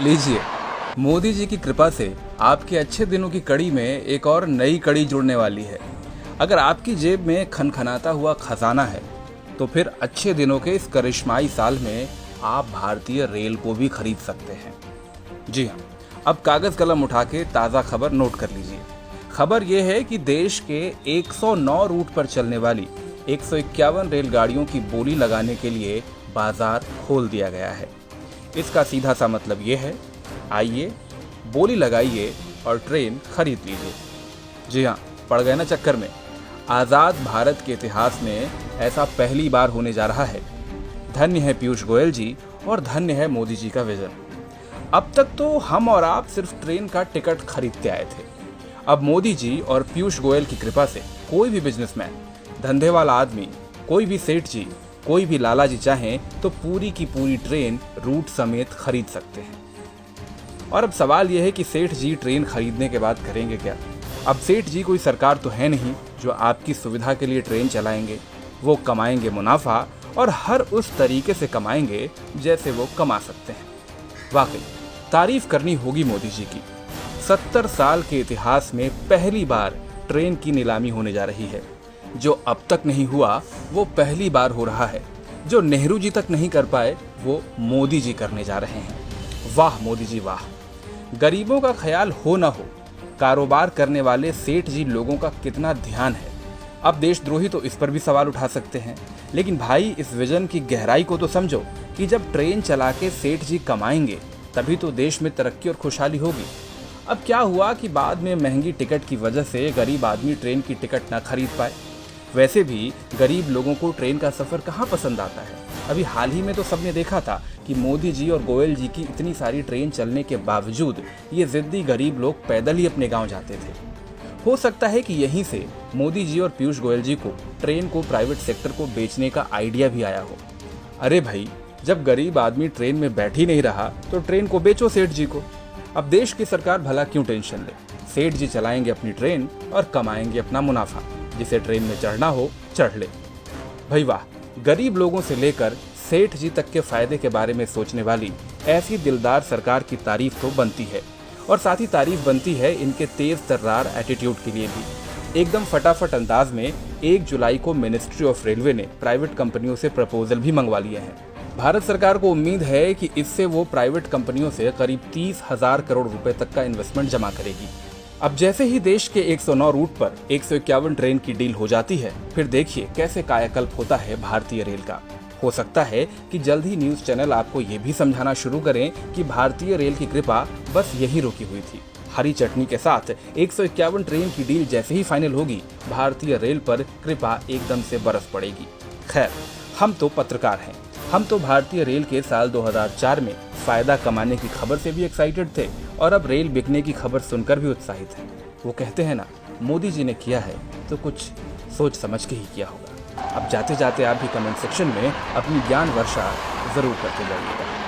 लीजिए, मोदी जी की कृपा से आपके अच्छे दिनों की कड़ी में एक और नई कड़ी जुड़ने वाली है। अगर आपकी जेब में खनखनाता हुआ खजाना है, तो फिर अच्छे दिनों के इस करिश्माई साल में आप भारतीय रेल को भी खरीद सकते हैं। जी हाँ, अब कागज कलम उठा के ताज़ा खबर नोट कर लीजिए। खबर यह है कि देश के 109 रूट पर चलने वाली 151 रेलगाड़ियों की बोली लगाने के लिए बाजार खोल दिया गया है। इसका सीधा सा मतलब ये है, आइए बोली लगाइए और ट्रेन खरीद लीजिए। जी हाँ, पड़ गए ना चक्कर में। आज़ाद भारत के इतिहास में ऐसा पहली बार होने जा रहा है। धन्य है पीयूष गोयल जी और धन्य है मोदी जी का विजन। अब तक तो हम और आप सिर्फ ट्रेन का टिकट खरीदते आए थे। अब मोदी जी और पीयूष गोयल की कृपा से कोई भी बिजनेसमैन, धंधे वाला आदमी, कोई भी सेठ जी, कोई भी लाला जी चाहें तो पूरी की पूरी ट्रेन रूट समेत खरीद सकते हैं। और अब सवाल यह है कि सेठ जी ट्रेन खरीदने के बाद करेंगे क्या? अब सेठ जी कोई सरकार तो है नहीं जो आपकी सुविधा के लिए ट्रेन चलाएंगे। वो कमाएंगे मुनाफा और हर उस तरीके से कमाएंगे जैसे वो कमा सकते हैं। वाकई तारीफ करनी होगी मोदी जी की। 70 साल के इतिहास में पहली बार ट्रेन की नीलामी होने जा रही है। जो अब तक नहीं हुआ वो पहली बार हो रहा है। जो नेहरू जी तक नहीं कर पाए वो मोदी जी करने जा रहे हैं। वाह मोदी जी वाह। गरीबों का ख्याल हो ना हो, कारोबार करने वाले सेठ जी लोगों का कितना ध्यान है। अब देशद्रोही तो इस पर भी सवाल उठा सकते हैं, लेकिन भाई इस विजन की गहराई को तो समझो कि जब ट्रेन चला के सेठ जी कमाएंगे तभी तो देश में तरक्की और खुशहाली होगी। अब क्या हुआ कि बाद में महंगी टिकट की वजह से गरीब आदमी ट्रेन की टिकट ना खरीद पाए। वैसे भी गरीब लोगों को ट्रेन का सफ़र कहाँ पसंद आता है। अभी हाल ही में तो सबने देखा था कि मोदी जी और गोयल जी की इतनी सारी ट्रेन चलने के बावजूद ये ज़िद्दी गरीब लोग पैदल ही अपने गांव जाते थे। हो सकता है कि यहीं से मोदी जी और पीयूष गोयल जी को ट्रेन को प्राइवेट सेक्टर को बेचने का आइडिया भी आया हो। अरे भाई, जब गरीब आदमी ट्रेन में बैठ ही नहीं रहा तो ट्रेन को बेचो सेठ जी को। अब देश की सरकार भला क्यों टेंशन ले। सेठ जी चलाएंगे अपनी ट्रेन और कमाएंगे अपना मुनाफा। जिसे ट्रेन में चढ़ना हो चढ़ ले। भाई वाह, गरीब लोगों से लेकर सेठ जी तक के फायदे के बारे में सोचने वाली ऐसी दिलदार सरकार की तारीफ तो बनती है। और साथ ही तारीफ बनती है इनके तेज तर्रार एटीट्यूड के लिए भी। एकदम फटाफट अंदाज में 1 जुलाई को मिनिस्ट्री ऑफ रेलवे ने प्राइवेट कंपनियों से प्रपोजल भी मंगवा लिए हैं। भारत सरकार को उम्मीद है कि इससे वो प्राइवेट कंपनियों से करीब 30,000 करोड़ रुपए तक का इन्वेस्टमेंट जमा करेगी। अब जैसे ही देश के 109 रूट पर 151 ट्रेन की डील हो जाती है, फिर देखिए कैसे कायाकल्प होता है भारतीय रेल का। हो सकता है कि जल्द ही न्यूज चैनल आपको ये भी समझाना शुरू करें कि भारतीय रेल की कृपा बस यही रुकी हुई थी। हरी चटनी के साथ 151 ट्रेन की डील जैसे ही फाइनल होगी, भारतीय रेल पर कृपा एकदम से बरस पड़ेगी। खैर, हम तो पत्रकार हैं। हम तो भारतीय रेल के साल 2004 में फायदा कमाने की खबर से भी एक्साइटेड थे और अब रेल बिकने की खबर सुनकर भी उत्साहित हैं। वो कहते हैं ना, मोदी जी ने किया है तो कुछ सोच समझ के ही किया होगा। अब जाते जाते आप भी कमेंट सेक्शन में अपनी ज्ञान वर्षा जरूर करते जाइएगा।